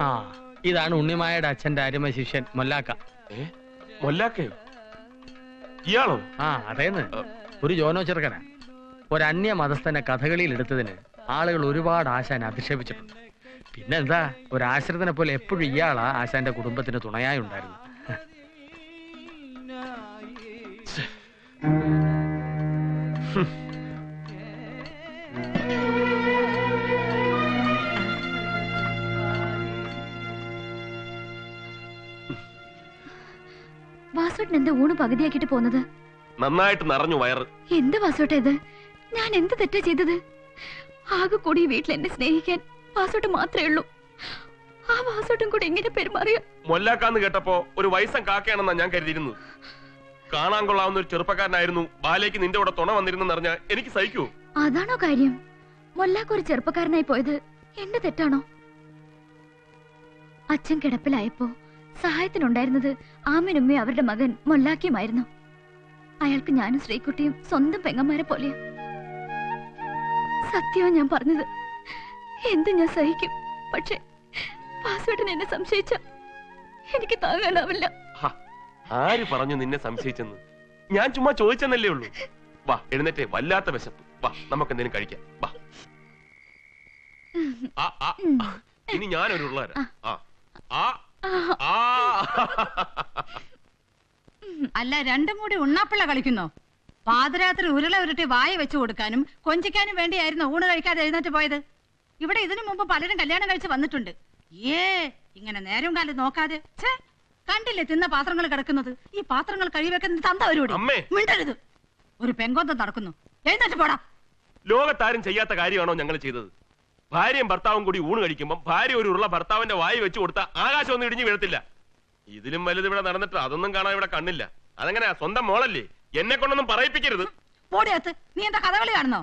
ആ, ഇതാണ് ഉണ്ണിമായയുടെ അച്ഛന്റെ അരുമ ശിഷ്യൻ മൊല്ലാക്ക. മൊല്ലാക്കയോ? ഇയാളോ? ആ അതേന്ന്, ഒരു ജോനോ ചെറുക്കനാ. ഒരന്യ മതസ്ഥനെ കഥകളിയിൽ എടുത്തതിന് ആളുകൾ ഒരുപാട് ആശാനെ അധിക്ഷേപിച്ചിട്ടുണ്ട്. പിന്നെന്താ, ഒരാശ്രിതനെ പോലെ എപ്പോഴും ഇയാളാ ആശാന്റെ കുടുംബത്തിന് തുണയായി ഉണ്ടായിരുന്നു. വാസോട്ടൻ എന്താ ഊണ് പകുതിയാക്കിട്ട് പോന്നത്? നന്നായിട്ട് നിറഞ്ഞു വയറ്. എന്ത് വാസോട്ട ഇത്? ഞാൻ എന്ത് തെറ്റാ ചെയ്തത്? ആകെ കൂടി വീട്ടിൽ എന്നെ സ്നേഹിക്കാൻ വാസോട്ടൻ മാത്രമേ ഉള്ളൂ. ആ വാസോട്ടൻ കൂടി എങ്ങനെ പെരുമാറിയ? മൊല്ലാക്കാന്ന് കേട്ടപ്പോ ഒരു വയസ്സൻ കാക്കയാണെന്നാ ഞാൻ കരുതിയിരുന്നത്. കാണാൻ കൊള്ളാവുന്ന ഒരു ചെറുപ്പക്കാരനായിരുന്നു ബാലേക്ക് നിന്റെ കൂടെ തുണ വന്നിരുന്നെന്ന് എനിക്ക് സഹിക്കൂ? അതാണോ കാര്യം? മൊല്ലാക്ക ഒരു ചെറുപ്പക്കാരനായി പോയത് എന്റെ തെറ്റാണോ? അച്ഛൻ കിടപ്പിലായപ്പോ സഹായത്തിനുണ്ടായിരുന്നത് ആമനുമ്മയും അവരുടെ മകൻ മൊല്ലാക്കിയുമായിരുന്നു. അയാൾക്ക് ഞാനും ശ്രീകുട്ടിയും സ്വന്തം പെങ്ങന്മാരെ പോലെയാ. സത്യവും ഞാൻ പറഞ്ഞത്. എന്ത് ഞാൻ സഹിക്കും. പക്ഷെ വാസുവേട്ടൻ എന്നെ സംശയിച്ച എനിക്ക് താങ്ങാനാവില്ല. ആര് പറഞ്ഞു നിന്നെ സംശയിച്ചെന്ന്? ഞാൻ ചുമ്മാ ചോദിച്ചെന്നല്ലേ ഉള്ളൂ. വാ എഴുന്നേറ്റേ, വല്ലാത്ത വിശപ്പ്. വാ നമുക്ക് എന്തെങ്കിലും കഴിക്കാം. വാ. ഇനി ഞാനൊരു ഉള്ളവരാ. അല്ല, രണ്ടും കൂടി ഉണ്ണാപ്പിള്ള കളിക്കുന്നോ? പാതിരാത്രി ഉരുള ഉരുട്ടി വായ വെച്ചു കൊടുക്കാനും കൊഞ്ചിക്കാനും വേണ്ടിയായിരുന്നു ഊണ് കഴിക്കാതെ എഴുന്നേറ്റ് പോയത്. ഇവിടെ ഇതിനു മുമ്പ് പലരും കല്യാണം കഴിച്ച് വന്നിട്ടുണ്ട്. ഇങ്ങനെ നേരം കാലം നോക്കാതെ. കണ്ടില്ലേ തിന്ന പാത്രങ്ങൾ കിടക്കുന്നത്? ഈ പാത്രങ്ങൾ കഴിവെക്കുന്ന തന്ത ഒരുകൂടി മിണ്ടരുത്. ഒരു പെങ്കോന്തം നടക്കുന്നു. എഴുന്നേറ്റ് പോടാ. ലോകത്താരും ചെയ്യാത്ത കാര്യമാണോ ഞങ്ങൾ ചെയ്തത്? ഭാര്യയും ഭർത്താവും കൂടി ഊണ് കഴിക്കുമ്പോൾ ഭാര്യ ഒരു ഉരുള ഭർത്താവിന്റെ വായി വെച്ച് കൊടുത്ത ആകാശം ഒന്നും ഇടിഞ്ഞു വീഴത്തില്ല. ഇതിലും വലുത് ഇവിടെ നടന്നിട്ട് അതൊന്നും കാണാൻ ഇവിടെ കണ്ണില്ല. അതെങ്ങനെയാ? സ്വന്തം മോളല്ലേ, എന്നെ കൊണ്ടൊന്നും പറയിപ്പിക്കരുത്. പോടിയത്ത്, നീ എന്താ കഥകളി കാണുന്നോ?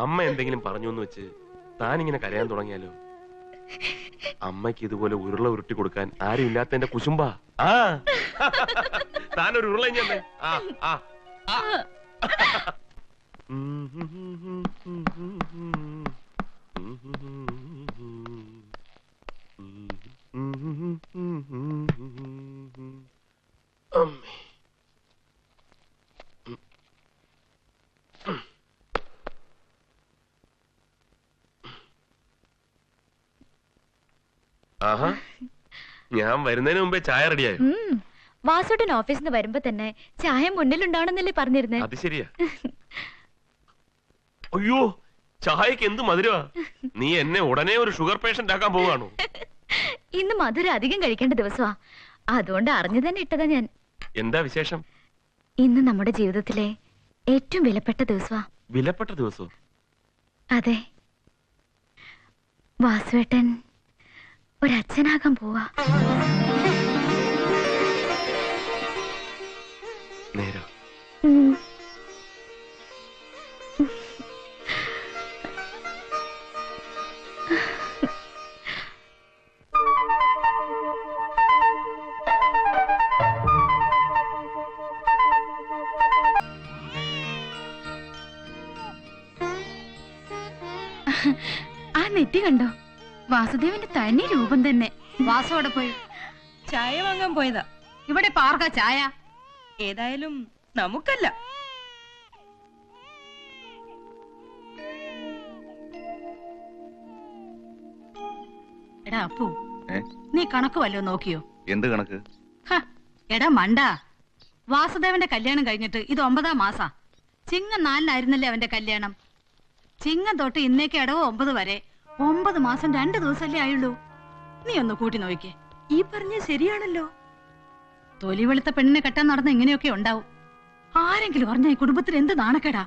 അമ്മ എന്തെങ്കിലും പറഞ്ഞു എന്ന് വെച്ച് താനിങ്ങനെ കരയാൻ തുടങ്ങിയാലോ? അമ്മയ്ക്ക് ഇതുപോലെ ഉരുള ഉരുട്ടി കൊടുക്കാൻ ആരും ഇല്ലാത്തതിന്റെ കുശുമ്പാ. താനൊരു ഉരുള ഇഞ്ഞേ. ആഹാ, ഞാൻ വരുന്നതിന് മുമ്പേ ചായ റെഡിയായി. വാസോട്ടൻ ഓഫീസിൽ നിന്ന് വരുമ്പോ തന്നെ ചായ മുന്നിലുണ്ടാവണമെന്നല്ലേ പറഞ്ഞിരുന്നേ? അത് ശരിയാ. അയ്യോ, ചായക്ക് എന്ത് മധുരമാ! നീ എന്നെ ഉടനെ ഒരു ഷുഗർ പേഷ്യന്റ് ആക്കാൻ പോവാണോ? ഇന്ന് മധുരം അധികം കഴിക്കേണ്ട ദിവസമാ, അതുകൊണ്ട് അറിഞ്ഞു തന്നെ ഇട്ടതാ ഞാൻ. എന്താ വിശേഷം? ഇന്ന് നമ്മുടെ ജീവിതത്തിലെ ഏറ്റവും വിലപ്പെട്ട ദിവസമാ. വിലപ്പെട്ട ദിവസോ? അതെ, വാസുവേട്ടൻ ഒരച്ഛനാകാൻ പോവാ. നേരോ? ആ നെറ്റി കണ്ടോ? വാസുദേവന്റെ തനി രൂപം തന്നെ. വാസോടെ പോയി ചായ വാങ്ങാൻ പോയതാ. ഇവിടെ പാർക്ക ചായ? ഏതായാലും നമുക്കല്ല. എടാ അപ്പു, നീ കണക്ക് വല്ലോ നോക്കിയോ? എന്ത് കണക്ക്? എടാ മണ്ട, വാസുദേവന്റെ കല്യാണം കഴിഞ്ഞിട്ട് ഇത് 9ാം മാസാ. ചിങ്ങം 4-നായിരുന്നല്ലേ അവന്റെ കല്യാണം. ചിങ്ങം തൊട്ട് ഇന്നേക്ക് ഇടവോ 9 വരെ 9 മാസം 2 ദിവസമല്ലേ ആയുള്ളൂ. നീ ഒന്ന് കൂട്ടി നോക്കിക്കേ. ഈ പറഞ്ഞ ശരിയാണല്ലോ. തൊലി വെളുത്ത പെണ്ണിനെ കെട്ടാൻ നടന്ന ഇങ്ങനെയൊക്കെ ഉണ്ടാവും. ആരെങ്കിലും പറഞ്ഞ ഈ കുടുംബത്തിൽ എന്ത് നാണക്കേടാ.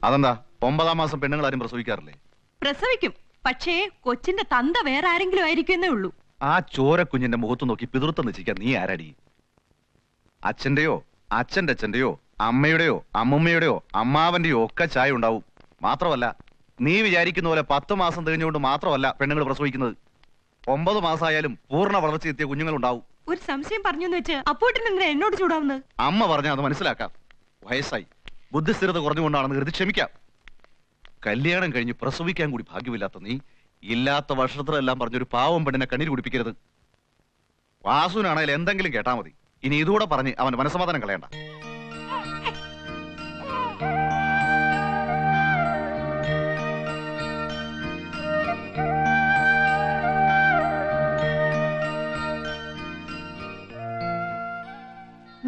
അതെന്താ 9ാം മാസം പെണ്ണുങ്ങൾ ആരും പ്രസവിക്കാറില്ലേ? പ്രസവിക്കും, പക്ഷേ കൊച്ചിന്റെ തന്ത വേറെ ആരെങ്കിലും ആയിരിക്കുന്നേ ഉള്ളൂ. ആ ചോര കുഞ്ഞിന്റെ മുഖത്ത് നോക്കി പിതൃത്വം നിശ്ചയിക്കാൻ നീ ആരാടി? അച്ഛന്റെയോ അച്ഛന്റെ അച്ഛന്റെയോ അമ്മയുടെയോ അമ്മുമ്മയുടെയോ അമ്മാവന്റെയോ ഒക്കെ ചായ ഉണ്ടാവും. മാത്രമല്ല, നീ വിചാരിക്കുന്ന പോലെ 10 മാസം തികഞ്ഞുകൊണ്ട് മാത്രമല്ല പെണ്ണുങ്ങൾ പ്രസവിക്കുന്നത്. 9 മാസമായാലും പൂർണ്ണ വളർച്ചയെത്തിയ കുഞ്ഞുങ്ങൾ ഉണ്ടാവും. ഒരു സംശയം പറഞ്ഞു വെച്ച് അപ്പോട്ടിന് എന്തിനാ എന്നോട് ചൂടാവുന്നത്? അമ്മ പറഞ്ഞാൽ അത് മനസ്സിലാക്കാം. വയസ്സായി, ബുദ്ധിസ്ഥിരത കുറഞ്ഞുകൊണ്ടാണെന്ന് കരുതി ക്ഷമിക്കാം. കല്യാണം കഴിഞ്ഞ് പ്രസവിക്കാൻ കൂടി ഭാഗ്യമില്ലാത്ത നീ ഇല്ലാത്ത വർഷത്തിലെല്ലാം പറഞ്ഞൊരു പാവം പെണ്ണിനെ കണ്ണീര് കുടിപ്പിക്കരുത്. വാസുവിനാണെങ്കിൽ എന്തെങ്കിലും കേട്ടാ മതി. ഇനി ഇതുകൂടെ പറഞ്ഞ് അവൻ മനസ്സമാധാനം കളയണ്ട.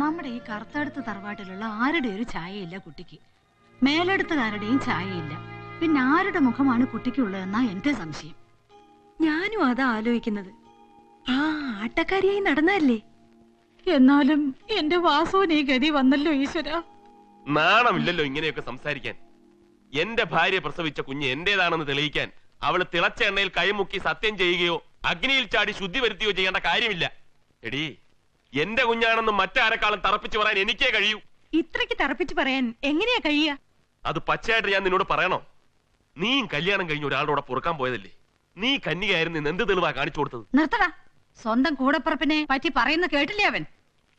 നമ്മുടെ ഈ കറുത്തടുത്ത് തറവാട്ടിലുള്ള ആരുടെ ഒരു ചായയില്ല കുട്ടിക്ക്. മേലെടുത്തുകാരുടെയും ചായയില്ല. പിന്നെ ആരുടെ മുഖമാണ് കുട്ടിക്കുള്ളതെന്നാ എന്റെ സംശയം. ഞാനും അതാ ആലോചിക്കുന്നത്. ആ ആട്ടക്കാരിയായി നടന്നല്ലേ. എന്നാലും എന്റെ വാസുവിന് ഈ ഗതി വന്നല്ലോ ഈശ്വര. നാണമില്ലല്ലോ ഇങ്ങനെയൊക്കെ സംസാരിക്കാൻ. എന്റെ ഭാര്യ പ്രസവിച്ച കുഞ്ഞ് എന്റേതാണെന്ന് തെളിയിക്കാൻ അവള് തിളച്ച എണ്ണയിൽ കൈമുക്കി സത്യം ചെയ്യുകയോ അഗ്നിയിൽ ചാടി ശുദ്ധി വരുത്തുകയോ ചെയ്യേണ്ട കാര്യമില്ല. എടീ, എന്റെ കുഞ്ഞാണെന്ന് മറ്റാരെക്കാളും തറപ്പിച്ചു പറയാൻ എനിക്കേ കഴിയൂ. ഇത്രയ്ക്ക് തറപ്പിച്ച് പറയാൻ എങ്ങനെയാ കഴിയുക? അത് പച്ചയായിട്ട് ഞാൻ നിന്നോട് പറയണോ? നീയും കല്യാണം കഴിഞ്ഞ ഒരാളോടെ പൊറുക്കാൻ പോയതല്ലേ? നീ കന്യകയായിരുന്നു എന്ത് തെളിവാ കാണിച്ചു കൊടുത്തത്? നിർത്തടാ. സ്വന്തം കൂടപ്പുറപ്പിനെ പറ്റി പറയുന്ന കേട്ടില്ലേ അവൻ?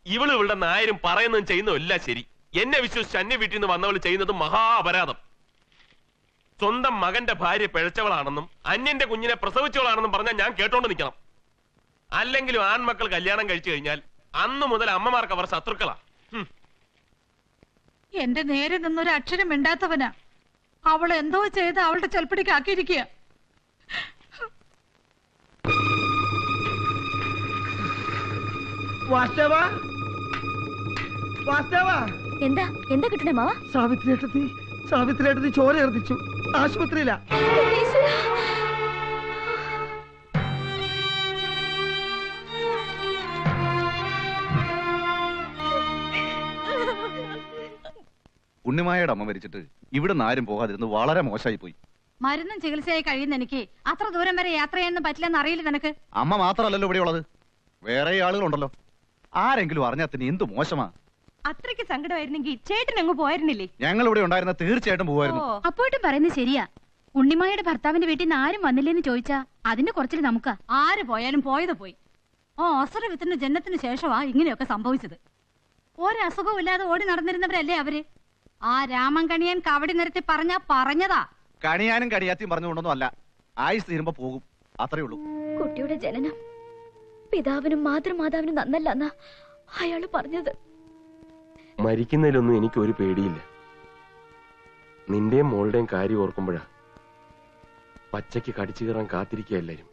ഇവളുടെ നായരും പറയുന്നതും ചെയ്യുന്നതും എല്ലാം ശരി. എന്നെ വിശ്വസിച്ച് അന്യ വീട്ടിൽ നിന്ന് വന്നവൾ ചെയ്യുന്നത് മഹാ അപരാധം. സ്വന്തം മകന്റെ ഭാര്യ പിഴച്ചവളാണെന്നും അന്യന്റെ കുഞ്ഞിനെ പ്രസവിച്ചവളാണെന്നും പറഞ്ഞാൽ ഞാൻ കേട്ടോണ്ട് നിൽക്കണം. അല്ലെങ്കിലും ആൺമക്കൾ കല്യാണം കഴിച്ചു കഴിഞ്ഞാൽ അന്നു മുതൽ അമ്മമാർക്ക് അവർ ശത്രുക്കളാ. എന്റെ നേരെ നിന്നൊരു അക്ഷരം മിണ്ടാത്തവനാ. അവൾ എന്തോ ചെയ്ത് അവളുടെ ചെൽപ്പടിക്കാക്കിയിരിക്കുക. എന്താ എന്താ കിട്ടണേ മാവ? സാവിത്രിയേട്ടത്തി ചോര എർത്തിച്ചു. ആശുപത്രിയിലാ. ഉണ്ണിമായയുടെ അമ്മ മരിച്ചിട്ട് ഇവിടെ നിന്ന് ആരും പോകാതിരുന്ന് വളരെ മോശമായി പോയി. മരുന്നും ചികിത്സയായി കഴിയുന്ന എനിക്ക് അത്ര ദൂരം വരെ യാത്ര ചെയ്യാനൊന്നും പറ്റില്ലെന്ന് അറിയില്ല നിനക്ക്. അമ്മ മാത്രമല്ലല്ലോ ഇവിടെ ഉള്ളത്, വേറെ ആളുകളുണ്ടല്ലോ. ആരെങ്കിലും അറിഞ്ഞാൽ തന്നെ എന്ത് മോശമാ. അത്രയ്ക്ക് സങ്കടമായിരുന്നെങ്കിൽ ചേട്ടൻ അങ്ങ് പോയിരുന്നില്ലേ? ഞങ്ങൾ ഇവിടെ ഉണ്ടായിരുന്ന തീർച്ചയായിട്ടും പോകുമായിരുന്നു. അപ്പോട്ടും പറയുന്നത് ശരിയാ. ഉണ്ണിമായുടെ ഭർത്താവിന്റെ വീട്ടിൽ നിന്ന് ആരും വന്നില്ലെന്ന് ചോദിച്ചാ അതിന്റെ കുറച്ചിൽ നമുക്കാ. ആര് പോയാലും പോയത് പോയി. അസുരവിത്തിന്റെ ജന്മത്തിന് ശേഷമാ ഇങ്ങനെയൊക്കെ സംഭവിച്ചത്. ഒരസുഖവും ഇല്ലാതെ ഓടി നടന്നിരുന്നവരല്ലേ അവര്. ആ രാമൻ കണിയാൻ കവടി നിരത്തി പറഞ്ഞതാ. കണിയാനും കടിയാത്തിയും പറഞ്ഞുകൊണ്ടൊന്നും അല്ല. ആയുസ് തീരുമ്പോ പോകും, അത്രേ ഉള്ളൂ. കുട്ടിയുടെ ജനനം പിതാവിനും മാതൃമാതാവിനും നന്നല്ല എന്നാ അയാള് പറഞ്ഞത്. മരിക്കുന്നതിലൊന്നും എനിക്ക് ഒരു പേടിയില്ല. നിന്റെയും മോളുടെയും കാര്യം ഓർക്കുമ്പോഴാ പച്ചയ്ക്ക് കടിച്ചു കയറാൻ കാത്തിരിക്കുക എല്ലാരും.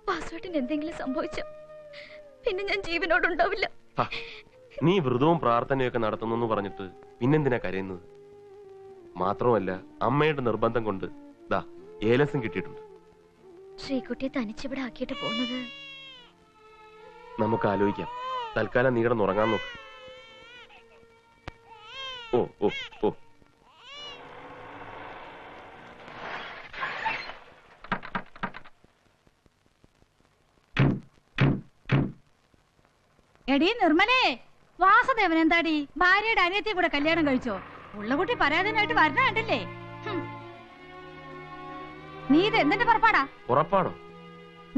പാസ്വേട്ടിന് എന്തെങ്കിലും സംഭവിച്ച പിന്നെ ഞാൻ ജീവനോടുണ്ടാവില്ല. നീ വ്രതവും പ്രാർത്ഥനയൊക്കെ നടത്തുന്നു പറഞ്ഞിട്ട് പിന്നെന്തിനാ കരയുന്നത്? മാത്രമല്ല അമ്മയുടെ നിർബന്ധം കൊണ്ട് ദാ ഏലസും കിട്ടിയിട്ടുണ്ട്. ശ്രീകുട്ടിയെ തനിച്ചിവിടെ ആക്കിയിട്ട് പോകുന്നത് നമുക്ക് ആലോചിക്കാം. തൽക്കാലം നീ കിടന്നുറങ്ങാൻ നോക്ക്. ഓ ഓ ഓ എടീ നിർമ്മലേ, വാസുദേവൻ എന്താടി ഭാര്യയുടെ അനിയത്തിയെ കൂടെ കല്യാണം കഴിച്ചോ? ഉള്ള കുട്ടി പരാതിനായിട്ട് വരണ കണ്ടില്ലേ? നീ ഇത് എന്തിന്റെ പുറപ്പാടാ? ഉറപ്പാണോ?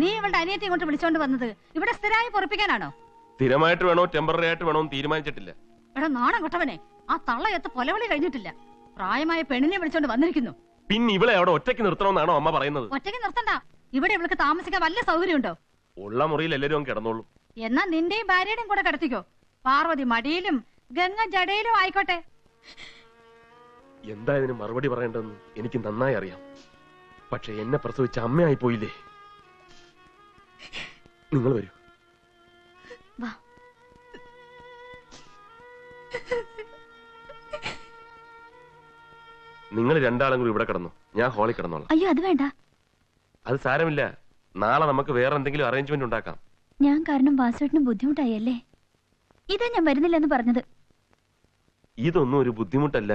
നീ ഇവളുടെ അനിയത്തിയെ കൊണ്ട് വിളിച്ചോണ്ട് വന്നത് ഇവിടെ സ്ഥിരമായി പൊറപ്പിക്കാനാണോ? സ്ഥിരമായിട്ട് വേണോ ടെമ്പററി ആയിട്ട് വേണോ തീരുമാനിച്ചിട്ടില്ല. എടാ നാണം കൊട്ടവനെ, ആ തള്ളയത്ത് കൊലവിളി കഴിഞ്ഞിട്ടില്ല. പ്രായമായ പെണ്ണിനെ വിളിച്ചോണ്ട് വന്നിരിക്കുന്നു. പിന്നെ ഇവളെ അവിടെ ഒറ്റയ്ക്ക് നിർത്തണമെന്നാണോ അമ്മ പറയുന്നത്? ഒറ്റയ്ക്ക് നിർത്തണ്ട. ഇവിടെ ഇവൾക്ക് താമസിക്കാൻ വല്ല സൗകര്യമുണ്ടോ? ഉള്ള മുറിയിൽ എല്ലാവരും കിടന്നോളൂ. എന്നാ നിന്റെയും ഭാര്യയുടെയും കൂടെ കിടത്തിക്കോ. പാർവതി മടിയിലും ഗംഗ ജടയിലും ആയിക്കോട്ടെ. എന്താ ഇതിന് മറുപടി പറയേണ്ടതെന്ന് എനിക്ക് നന്നായി അറിയാം. പക്ഷെ എന്നെ പ്രസവിച്ച അമ്മയായി പോയില്ലേ. നിങ്ങൾ വരൂ. നിങ്ങൾ രണ്ടാളും കൂടി ഇവിടെ കിടന്നു, ഞാൻ ഹാളിൽ കിടന്നോളാം. അയ്യോ അത് വേണ്ട. അത് സാരമില്ല, നാളെ നമുക്ക് വേറെ എന്തെങ്കിലും അറേഞ്ച്മെന്റ് ഉണ്ടാക്കാം. ഞാൻ കാരണം വാസുവേട്ടന് ബുദ്ധിമുട്ടായല്ലേ? ഇതാ ഞാൻ വരുന്നില്ലെന്ന് പറഞ്ഞത്. ഇതൊന്നും ഒരു ബുദ്ധിമുട്ടല്ല.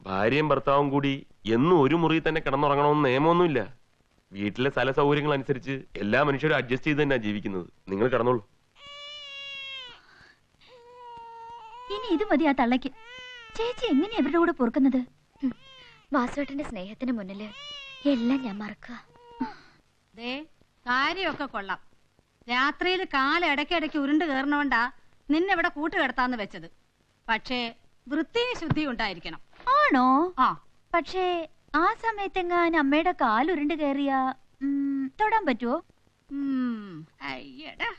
ഭാര്യയും ഭർത്താവും കൂടി എന്നും ഒരു മുറിയിൽ തന്നെ കിടന്നുറങ്ങണമെന്ന് നിയമമൊന്നുമില്ല. വീട്ടിലെ സ്ഥല സൗകര്യങ്ങൾ അനുസരിച്ച് എല്ലാ മനുഷ്യരും അഡ്ജസ്റ്റ് ചെയ്ത് തന്നെയാണ് ജീവിക്കുന്നത്. നിങ്ങൾ കിടന്നോളൂ. ഇനി ഇത് മതി ആ തള്ളയ്ക്ക്. ചേച്ചി എങ്ങനെ അവരുടെ കൂടെ പൊറുക്കുന്നത്? വാസുവേട്ടന്റെ സ്നേഹത്തിന് മുന്നില് എല്ലാം ഞാൻ മറക്കുക. കാര്യമൊക്കെ കൊള്ളാം. രാത്രിയിൽ കാലിടയ്ക്കിടയ്ക്ക് ഉരുണ്ട് കയറണോണ്ടാ നിന്നെ ഇവിടെ കൂട്ടുകിടത്താന്ന് വെച്ചത്. പക്ഷേ വൃത്തിയും ശുദ്ധിയും ഉണ്ടായിരിക്കണം. ആണോ? ആ പക്ഷേ ആ സമയത്തെങ്ങാൻ അമ്മയുടെ കാലുരുണ്ട് കയറിയ തൊടാൻ പറ്റുമോ? അയ്യടാ,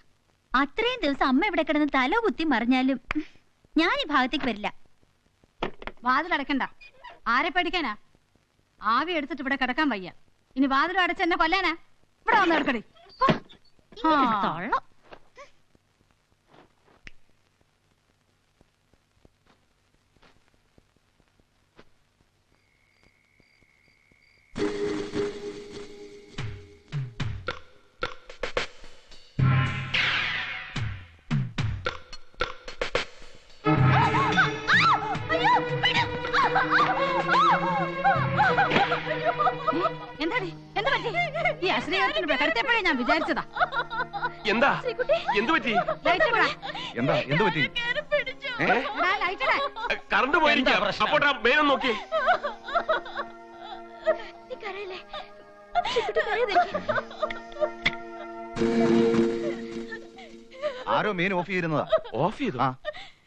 അത്രയും ദിവസം അമ്മ ഇവിടെ കിടന്ന് തല കുത്തി മറിഞ്ഞാലും ഞാൻ ഈ ഭാഗത്തേക്ക് വരില്ല. വാതിലടക്കണ്ട. ആരെ പേടിക്കാനാ? ആവി എടുത്തിട്ട് ഇവിടെ കിടക്കാൻ വയ്യ. ഇനി വാതിലും അടച്ച് എന്നെ കൊല്ലാനാ? ഇവിടെ വന്ന് കിടക്കടി. തൊള്ളം. എന്താടി? എന്താ പറ്റി? ഈ അശ്രീകരത്തിന് കിടത്തിയപ്പോഴേ ഞാൻ വിചാരിച്ചതാ. എന്താ എന്തു പറ്റി? ലൈറ്റ് ഇടാ. എന്താ എന്ത് പറ്റി? എടാ, ലൈറ്റ് ഇടാ. കറണ്ട് പോയിരിക്കാം. അപ്പോട്ടാ മേനം നോക്കി. ആരോ മെയിൻ ഓഫ് ചെയ്തിരുന്നതാ. ഓഫ് ചെയ്തു.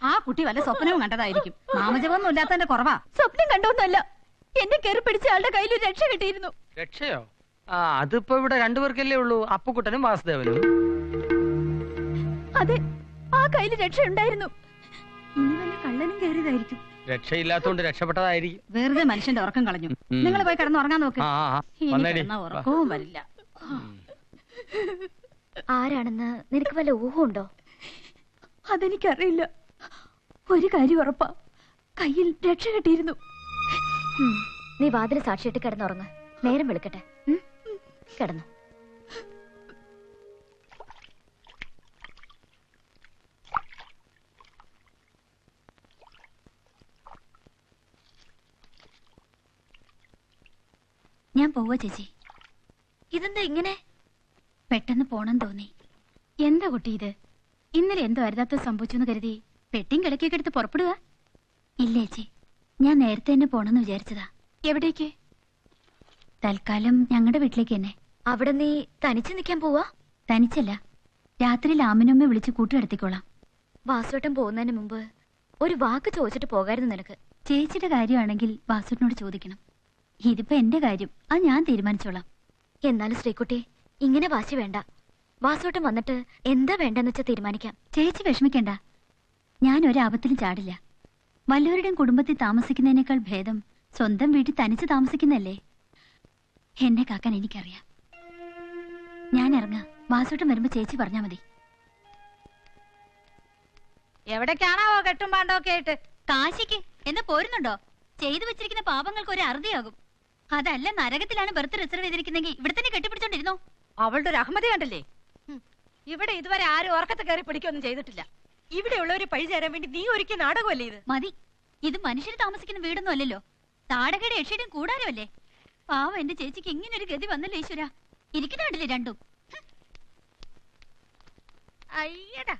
ആ കുട്ടി വല്ല സ്വപ്നവും കണ്ടതായിരിക്കും. നാമജപമൊന്നും ഇല്ലാത്തതിന്റെ കുറവാ. സ്വപ്നം കണ്ടോന്നല്ല, എന്നെ കയറി പിടിച്ച ആളുടെ കയ്യിൽ ഒരു രക്ഷ കിട്ടിയിരുന്നു. രക്ഷയോ? ആ, അതിപ്പോ ഇവിടെ രണ്ടുപേർക്കല്ലേ ഉള്ളൂ, അപ്പുക്കുട്ടനും വാസുദേവനും. അതെ, ആ കയ്യിൽ രക്ഷ ഉണ്ടായിരുന്നു. ഇനി വല്ല കള്ളനും കയറിയതായിരിക്കും. രക്ഷയില്ലാത്തോണ്ട് രക്ഷപ്പെട്ടതായിരിക്കും. വെറുതെ മനുഷ്യന്റെ ഉറക്കം കളഞ്ഞു. നിങ്ങൾ പോയി കിടന്ന് ഉറങ്ങാൻ നോക്ക്. ആ, ആ, ഇനി വന്നേടി. കിടന്ന ഉറക്കവും വരില്ല. ആരാണെന്ന് നിനക്ക് വല്ല ഊഹമുണ്ടോ? അതെനിക്കറിയില്ല. ഒരു കാര്യം ഉറപ്പാ, കയ്യിൽ രക്ഷ കിട്ടിയിരുന്നു. നീ വാതിൽ സാക്ഷിയിട്ട് കിടന്നുറങ്ങ. നേരം വെളുക്കട്ടെ. കിടന്നു. ഞാൻ പോവാ ചേച്ചി. ഇതെന്താ ഇങ്ങനെ? പെട്ടെന്ന് പോണം തോന്നി. എന്താ കുട്ടി ഇത്? ഇന്നലെ എന്തോ അരുതാത്ത സംഭവിച്ചു കരുതി പെട്ടിയും കിടക്കൊക്കെ എടുത്ത് പുറപ്പെടുക? ഇല്ല ചേച്ചി, ഞാൻ നേരത്തെ തന്നെ പോണെന്ന് വിചാരിച്ചതാ. എവിടേക്ക്? തൽക്കാലം ഞങ്ങളുടെ വീട്ടിലേക്ക് തന്നെ. അവിടെ നീ തനിച്ച് നിൽക്കാൻ പോവാ? തനിച്ചല്ല, രാത്രി ആമിനമ്മ വിളിച്ച് കൂട്ടുകടത്തിക്കോളാം. വാസുവേട്ടൻ പോകുന്നതിന് മുമ്പ് ഒരു വാക്ക് ചോദിച്ചിട്ട് പോകായിരുന്നു നിനക്ക്. ചേച്ചിയുടെ കാര്യമാണെങ്കിൽ വാസുവേട്ടനോട് ചോദിക്കണം. ഇതിപ്പോ എന്റെ കാര്യം, അത് ഞാൻ തീരുമാനിച്ചോളാം. എന്നാലും ശ്രീകുട്ടി, ഇങ്ങനെ വാശി വേണ്ട. വാസുവേട്ടൻ വന്നിട്ട് എന്താ വേണ്ടെന്ന് വെച്ചാൽ തീരുമാനിക്കാം. ചേച്ചി വിഷമിക്കണ്ട, ഞാൻ ഒരാപത്തിലും ചാടില്ല. വല്ലവരുടെയും കുടുംബത്തിൽ താമസിക്കുന്നതിനേക്കാൾ ഭേദം സ്വന്തം വീട്ടിൽ തനിച്ച് താമസിക്കുന്നല്ലേ. എന്നെ കാക്കാൻ എനിക്കറിയാം. ഞാൻ ഇറങ്ങാം. വാസുവേട്ടൻ വരുമ്പോ ചേച്ചി പറഞ്ഞാ മതി. എവിടേക്കാണാവോ കെട്ടും പാണ്ടൊക്കെ ആയിട്ട്? കാശിക്ക് എന്ന് പോരുന്നുണ്ടോ? ചെയ്തു വെച്ചിരിക്കുന്ന പാപങ്ങൾക്ക് ഒരു അറുതിയാകും. അതല്ല നരകത്തിലാണ് ബർത്ത് റിസർവ് ചെയ്തിരിക്കുന്നെങ്കിൽ ഇവിടെ തന്നെ കെട്ടിപ്പിടിച്ചോണ്ടിരുന്നോ? അവളുടെ ഒരു അഹമ്മതി കണ്ടല്ലേ. ഇവിടെ ഇതുവരെ ആരും ഉറക്കത്ത് കയറി പിടിക്കൊന്നും ചെയ്തിട്ടില്ല. ഇവിടെയുള്ളവരെ പഴി ചേരാൻ വേണ്ടി നീ ഒരുക്കിയ നാടകമല്ലേ ഇത്? മതി, ഇത് മനുഷ്യർ താമസിക്കുന്ന വീടൊന്നും അല്ലല്ലോ. താടകയുടെ യക്ഷയുടെയും കൂടാരമല്ലേ. പാവം എന്റെ ചേച്ചിക്ക് ഇങ്ങനെ ഒരു ഗതി വന്നല്ലേ ഈശ്വര. ഇരിക്കുന്നുണ്ടല്ലേ രണ്ടും. അയ്യടാ,